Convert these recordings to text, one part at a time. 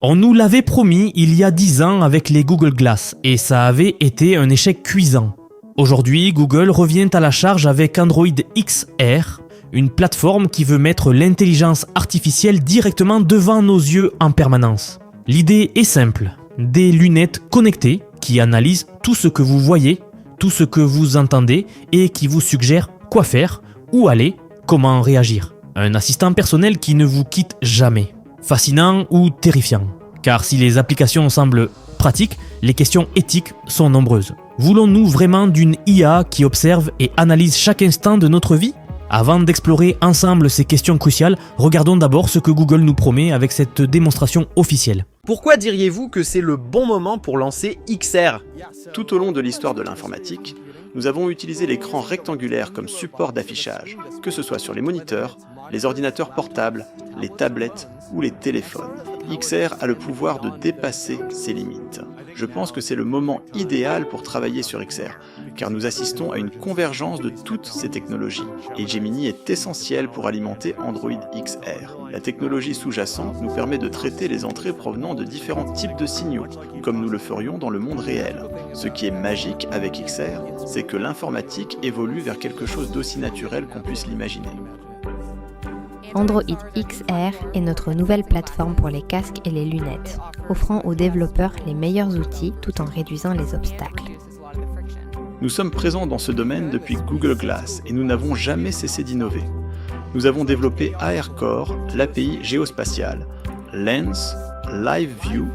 On nous l'avait promis il y a 10 ans avec les Google Glass et ça avait été un échec cuisant. Aujourd'hui, Google revient à la charge avec Android XR, une plateforme qui veut mettre l'intelligence artificielle directement devant nos yeux en permanence. L'idée est simple, des lunettes connectées qui analysent tout ce que vous voyez, tout ce que vous entendez et qui vous suggèrent quoi faire, où aller, comment réagir. Un assistant personnel qui ne vous quitte jamais. Fascinant ou terrifiant. Car si les applications semblent pratiques, les questions éthiques sont nombreuses. Voulons-nous vraiment d'une IA qui observe et analyse chaque instant de notre vie ? Avant d'explorer ensemble ces questions cruciales, regardons d'abord ce que Google nous promet avec cette démonstration officielle. Pourquoi diriez-vous que c'est le bon moment pour lancer XR ? Tout au long de l'histoire de l'informatique, nous avons utilisé l'écran rectangulaire comme support d'affichage, que ce soit sur les moniteurs, les ordinateurs portables, les tablettes ou les téléphones. XR a le pouvoir de dépasser ses limites. Je pense que c'est le moment idéal pour travailler sur XR, car nous assistons à une convergence de toutes ces technologies. Et Gemini est essentiel pour alimenter Android XR. La technologie sous-jacente nous permet de traiter les entrées provenant de différents types de signaux, comme nous le ferions dans le monde réel. Ce qui est magique avec XR, c'est que l'informatique évolue vers quelque chose d'aussi naturel qu'on puisse l'imaginer. Android XR est notre nouvelle plateforme pour les casques et les lunettes, offrant aux développeurs les meilleurs outils tout en réduisant les obstacles. Nous sommes présents dans ce domaine depuis Google Glass et nous n'avons jamais cessé d'innover. Nous avons développé AirCore, l'API géospatiale, Lens, Live View,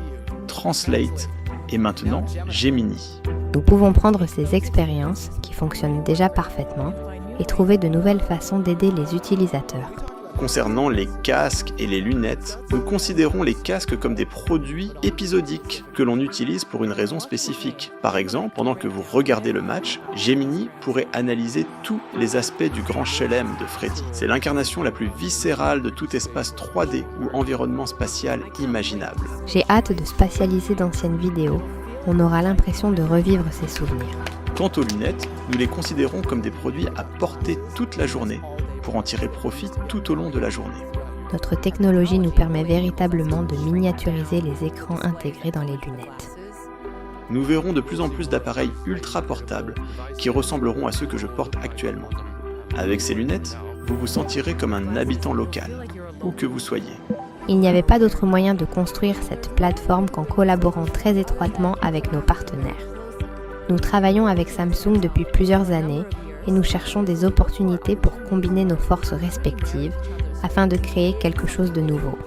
Translate et maintenant Gemini. Nous pouvons prendre ces expériences, qui fonctionnent déjà parfaitement, et trouver de nouvelles façons d'aider les utilisateurs. Concernant les casques et les lunettes, nous considérons les casques comme des produits épisodiques que l'on utilise pour une raison spécifique. Par exemple, pendant que vous regardez le match, Gemini pourrait analyser tous les aspects du grand chelem de Freddy. C'est l'incarnation la plus viscérale de tout espace 3D ou environnement spatial imaginable. J'ai hâte de spatialiser d'anciennes vidéos. On aura l'impression de revivre ces souvenirs. Quant aux lunettes, nous les considérons comme des produits à porter toute la journée, pour en tirer profit tout au long de la journée. Notre technologie nous permet véritablement de miniaturiser les écrans intégrés dans les lunettes. Nous verrons de plus en plus d'appareils ultra portables qui ressembleront à ceux que je porte actuellement. Avec ces lunettes, vous vous sentirez comme un habitant local, où que vous soyez. Il n'y avait pas d'autre moyen de construire cette plateforme qu'en collaborant très étroitement avec nos partenaires. Nous travaillons avec Samsung depuis plusieurs années et nous cherchons des opportunités pour combiner nos forces respectives afin de créer quelque chose de nouveau.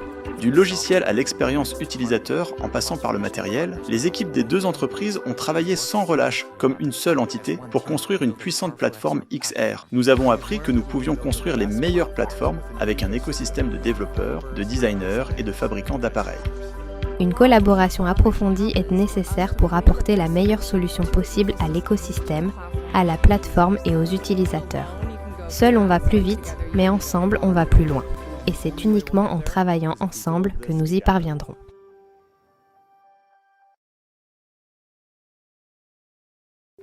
Du logiciel à l'expérience utilisateur, en passant par le matériel, les équipes des deux entreprises ont travaillé sans relâche, comme une seule entité, pour construire une puissante plateforme XR. Nous avons appris que nous pouvions construire les meilleures plateformes avec un écosystème de développeurs, de designers et de fabricants d'appareils. Une collaboration approfondie est nécessaire pour apporter la meilleure solution possible à l'écosystème, à la plateforme et aux utilisateurs. Seul on va plus vite, mais ensemble on va plus loin. Et c'est uniquement en travaillant ensemble que nous y parviendrons.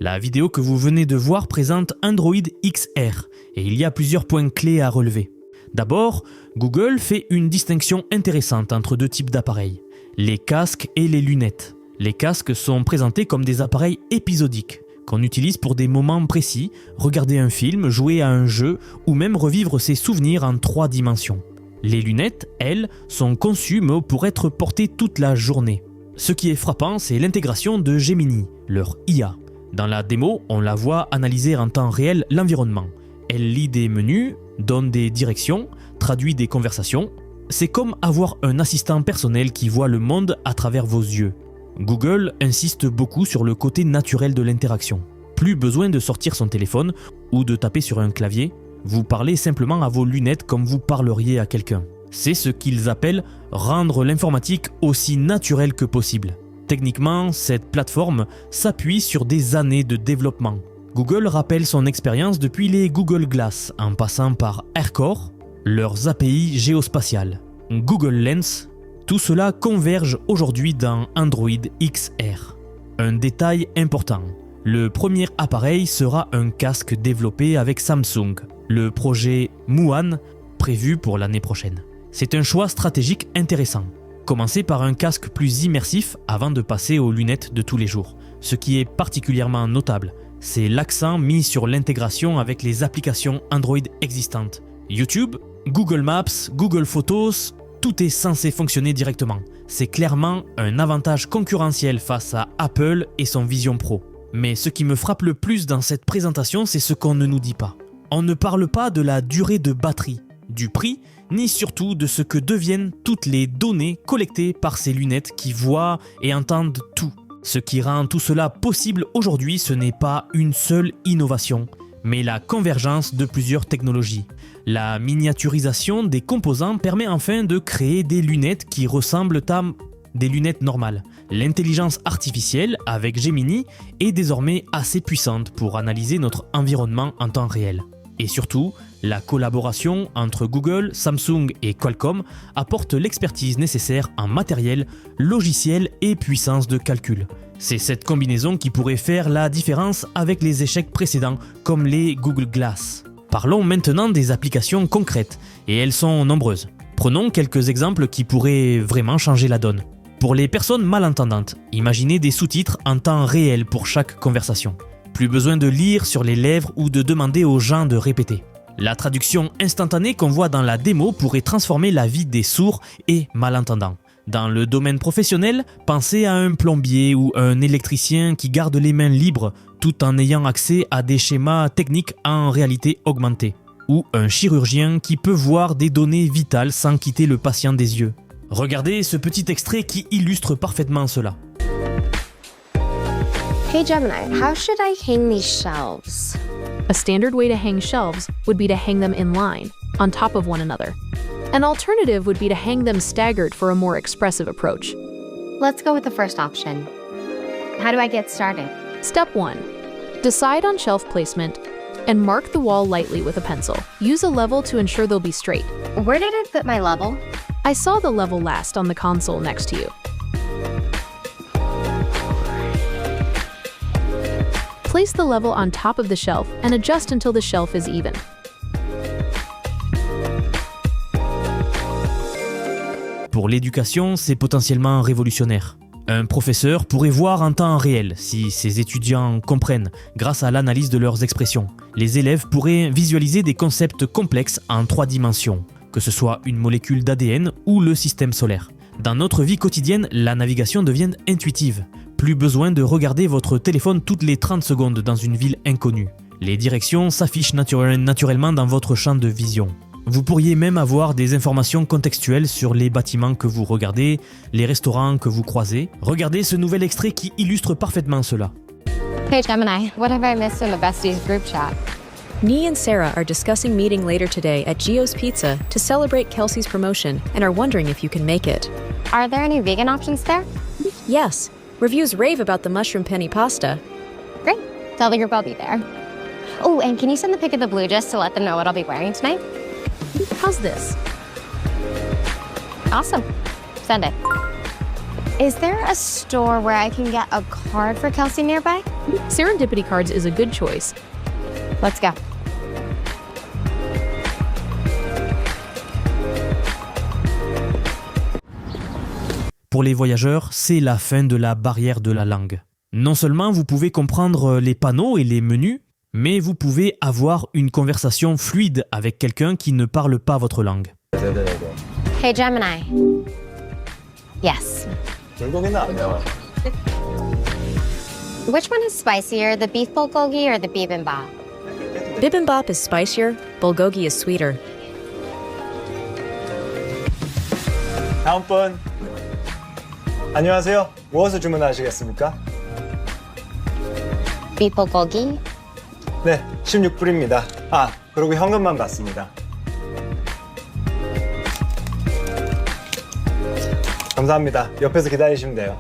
La vidéo que vous venez de voir présente Android XR et il y a plusieurs points clés à relever. D'abord, Google fait une distinction intéressante entre deux types d'appareils. Les casques et les lunettes. Les casques sont présentés comme des appareils épisodiques, qu'on utilise pour des moments précis, regarder un film, jouer à un jeu ou même revivre ses souvenirs en 3 dimensions. Les lunettes, elles, sont conçues pour être portées toute la journée. Ce qui est frappant, c'est l'intégration de Gemini, leur IA. Dans la démo, on la voit analyser en temps réel l'environnement. Elle lit des menus, donne des directions, traduit des conversations. C'est comme avoir un assistant personnel qui voit le monde à travers vos yeux. Google insiste beaucoup sur le côté naturel de l'interaction. Plus besoin de sortir son téléphone ou de taper sur un clavier, vous parlez simplement à vos lunettes comme vous parleriez à quelqu'un. C'est ce qu'ils appellent rendre l'informatique aussi naturelle que possible. Techniquement, cette plateforme s'appuie sur des années de développement. Google rappelle son expérience depuis les Google Glass, en passant par AirCore, leurs API géospatiales, Google Lens, tout cela converge aujourd'hui dans Android XR. Un détail important, le premier appareil sera un casque développé avec Samsung, le projet Muon prévu pour l'année prochaine. C'est un choix stratégique intéressant. Commencez par un casque plus immersif avant de passer aux lunettes de tous les jours. Ce qui est particulièrement notable, c'est l'accent mis sur l'intégration avec les applications Android existantes. YouTube, Google Maps, Google Photos, tout est censé fonctionner directement. C'est clairement un avantage concurrentiel face à Apple et son Vision Pro. Mais ce qui me frappe le plus dans cette présentation, c'est ce qu'on ne nous dit pas. On ne parle pas de la durée de batterie, du prix, ni surtout de ce que deviennent toutes les données collectées par ces lunettes qui voient et entendent tout. Ce qui rend tout cela possible aujourd'hui, ce n'est pas une seule innovation, mais la convergence de plusieurs technologies. La miniaturisation des composants permet enfin de créer des lunettes qui ressemblent à des lunettes normales. L'intelligence artificielle, avec Gemini, est désormais assez puissante pour analyser notre environnement en temps réel. Et surtout, la collaboration entre Google, Samsung et Qualcomm apporte l'expertise nécessaire en matériel, logiciel et puissance de calcul. C'est cette combinaison qui pourrait faire la différence avec les échecs précédents, comme les Google Glass. Parlons maintenant des applications concrètes, et elles sont nombreuses. Prenons quelques exemples qui pourraient vraiment changer la donne. Pour les personnes malentendantes, imaginez des sous-titres en temps réel pour chaque conversation. Plus besoin de lire sur les lèvres ou de demander aux gens de répéter. La traduction instantanée qu'on voit dans la démo pourrait transformer la vie des sourds et malentendants. Dans le domaine professionnel, pensez à un plombier ou un électricien qui garde les mains libres tout en ayant accès à des schémas techniques en réalité augmentée. Ou un chirurgien qui peut voir des données vitales sans quitter le patient des yeux. Regardez ce petit extrait qui illustre parfaitement cela. Hey Gemini, how should I hang these shelves? A standard way to hang shelves would be to hang them in line, on top of one another. An alternative would be to hang them staggered for a more expressive approach. Let's go with the first option. How do I get started? Step 1. Decide on shelf placement and mark the wall lightly with a pencil. Use a level to ensure they'll be straight. Where did I put my level? I saw the level last on the console next to you. Place the level on top of the shelf and adjust until the shelf is even. Pour l'éducation, c'est potentiellement révolutionnaire. Un professeur pourrait voir en temps réel si ses étudiants comprennent grâce à l'analyse de leurs expressions. Les élèves pourraient visualiser des concepts complexes en 3 dimensions, que ce soit une molécule d'ADN ou le système solaire. Dans notre vie quotidienne, la navigation devient intuitive. Plus besoin de regarder votre téléphone toutes les 30 secondes dans une ville inconnue. Les directions s'affichent naturellement dans votre champ de vision. Vous pourriez même avoir des informations contextuelles sur les bâtiments que vous regardez, les restaurants que vous croisez. Regardez ce nouvel extrait qui illustre parfaitement cela. Hey Gemini, what have I missed in the besties group chat? Nee and Sarah are discussing meeting later today at Gio's Pizza to celebrate Kelsey's promotion and are wondering if you can make it. Are there any vegan options there? Yes, reviews rave about the mushroom penny pasta. Great. Tell the group I'll be there. Oh, and can you send the pic of the blue just to let them know what I'll be wearing tonight? How's this? Awesome. Send it. Is there a store where I can get a card for Kelsey nearby? Serendipity Cards is a good choice. Let's go. Pour les voyageurs, c'est la fin de la barrière de la langue. Non seulement vous pouvez comprendre les panneaux et les menus, mais vous pouvez avoir une conversation fluide avec quelqu'un qui ne parle pas votre langue. Hey Gemini. Yes. Which one is spicier, the beef bulgogi or the bibimbap? Bibimbap is spicier, bulgogi is sweeter. 다음 분. 안녕하세요. 무엇을 주문하시겠습니까? Beef bulgogi? 네, 16불입니다. 아, 그리고 현금만 받습니다. 감사합니다. 옆에서 기다리시면 돼요.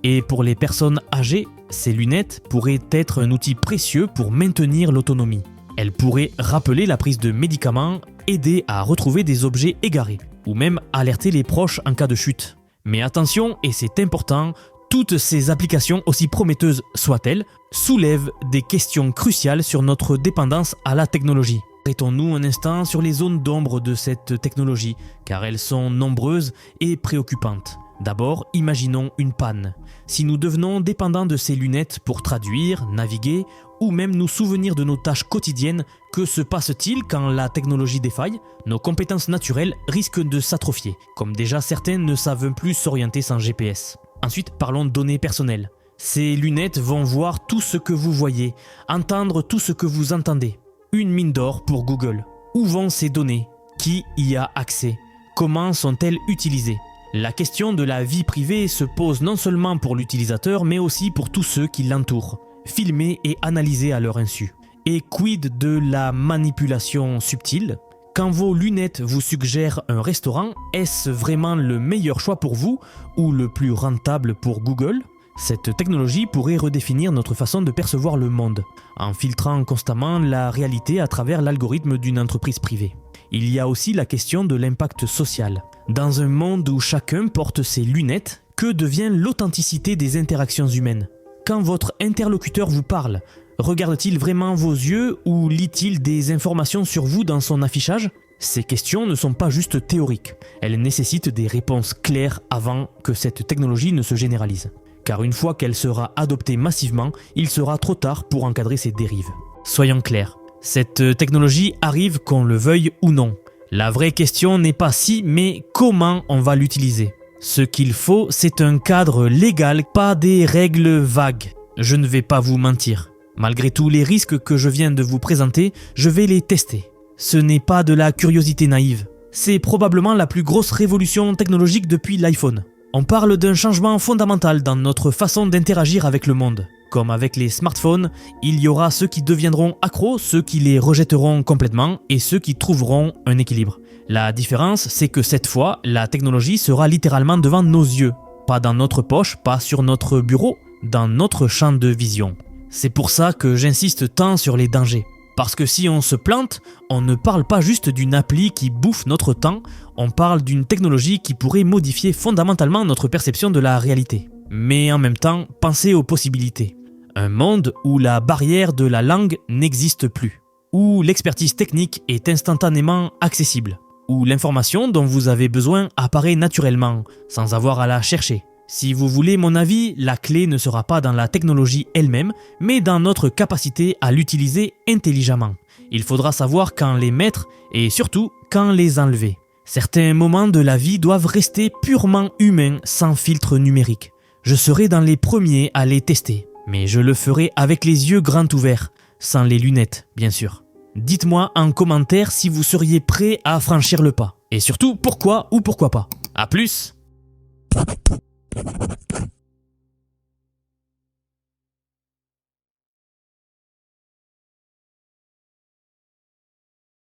Et pour les personnes âgées, ces lunettes pourraient être un outil précieux pour maintenir l'autonomie. Elles pourraient rappeler la prise de médicaments, aider à retrouver des objets égarés, ou même alerter les proches en cas de chute. Mais attention, et c'est important, toutes ces applications, aussi prometteuses soient-elles, soulèvent des questions cruciales sur notre dépendance à la technologie. Arrêtons-nous un instant sur les zones d'ombre de cette technologie, car elles sont nombreuses et préoccupantes. D'abord, imaginons une panne. Si nous devenons dépendants de ces lunettes pour traduire, naviguer ou même nous souvenir de nos tâches quotidiennes, que se passe-t-il quand la technologie défaille? Nos compétences naturelles risquent de s'atrophier, comme déjà certains ne savent plus s'orienter sans GPS. Ensuite, parlons de données personnelles. Ces lunettes vont voir tout ce que vous voyez, entendre tout ce que vous entendez. Une mine d'or pour Google. Où vont ces données? Qui y a accès? Comment sont-elles utilisées? La question de la vie privée se pose non seulement pour l'utilisateur, mais aussi pour tous ceux qui l'entourent, filmés et analysés à leur insu. Et quid de la manipulation subtile? Quand vos lunettes vous suggèrent un restaurant, est-ce vraiment le meilleur choix pour vous ou le plus rentable pour Google? Cette technologie pourrait redéfinir notre façon de percevoir le monde, en filtrant constamment la réalité à travers l'algorithme d'une entreprise privée. Il y a aussi la question de l'impact social. Dans un monde où chacun porte ses lunettes, que devient l'authenticité des interactions humaines? Quand votre interlocuteur vous parle, regarde-t-il vraiment vos yeux ou lit-il des informations sur vous dans son affichage? Ces questions ne sont pas juste théoriques, elles nécessitent des réponses claires avant que cette technologie ne se généralise. Car une fois qu'elle sera adoptée massivement, il sera trop tard pour encadrer ces dérives. Soyons clairs, cette technologie arrive qu'on le veuille ou non. La vraie question n'est pas si, mais comment on va l'utiliser. Ce qu'il faut, c'est un cadre légal, pas des règles vagues. Je ne vais pas vous mentir. Malgré tous les risques que je viens de vous présenter, je vais les tester. Ce n'est pas de la curiosité naïve. C'est probablement la plus grosse révolution technologique depuis l'iPhone. On parle d'un changement fondamental dans notre façon d'interagir avec le monde. Comme avec les smartphones, il y aura ceux qui deviendront accros, ceux qui les rejetteront complètement et ceux qui trouveront un équilibre. La différence, c'est que cette fois, la technologie sera littéralement devant nos yeux. Pas dans notre poche, pas sur notre bureau, dans notre champ de vision. C'est pour ça que j'insiste tant sur les dangers. Parce que si on se plante, on ne parle pas juste d'une appli qui bouffe notre temps, on parle d'une technologie qui pourrait modifier fondamentalement notre perception de la réalité. Mais en même temps, pensez aux possibilités. Un monde où la barrière de la langue n'existe plus, où l'expertise technique est instantanément accessible, où l'information dont vous avez besoin apparaît naturellement, sans avoir à la chercher. Si vous voulez mon avis, la clé ne sera pas dans la technologie elle-même, mais dans notre capacité à l'utiliser intelligemment. Il faudra savoir quand les mettre et surtout quand les enlever. Certains moments de la vie doivent rester purement humains, sans filtre numérique. Je serai dans les premiers à les tester, mais je le ferai avec les yeux grands ouverts, sans les lunettes, bien sûr. Dites-moi en commentaire si vous seriez prêt à franchir le pas. Et surtout, pourquoi ou pourquoi pas. A plus!